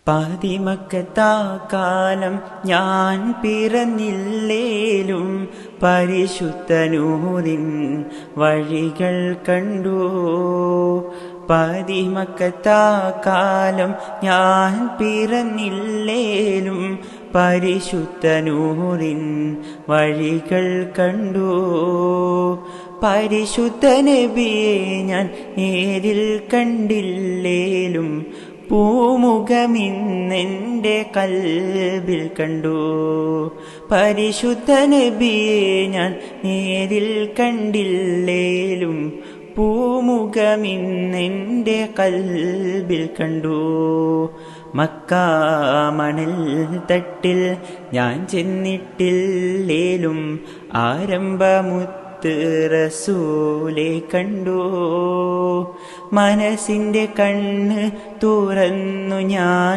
പാതിമക്കത്താ കാലം ഞാൻ പിറന്നില്ലേലും പരിശുദ്ധ നൂറിൻ വഴികൾ കണ്ടു. പാതിമക്കത്താ കാലം ഞാൻ പിറന്നില്ലേലും പരിശുദ്ധ നൂറിൻ വഴികൾ കണ്ടു. പരിശുദ്ധ നബിയെ ഞാൻ നേരിൽ കണ്ടില്ലേലും പൂമുഖമിന്നെൻ്റെ കൽബിൽ കണ്ടു. പരിശുദ്ധ നബിയെ ഞാൻ നേരിൽ കണ്ടില്ലേലും പൂമുഖമിന്നെൻ്റെ കൽബിൽ കണ്ടു. മക്കാ മണൽ തട്ടിൽ ഞാൻ ചെന്നിട്ടില്ലേലും ആരംഭമുത്ത് റസൂലെ കണ്ടു. മനസ്സിൻ്റെ കണ്ണ് തുറന്നു ഞാൻ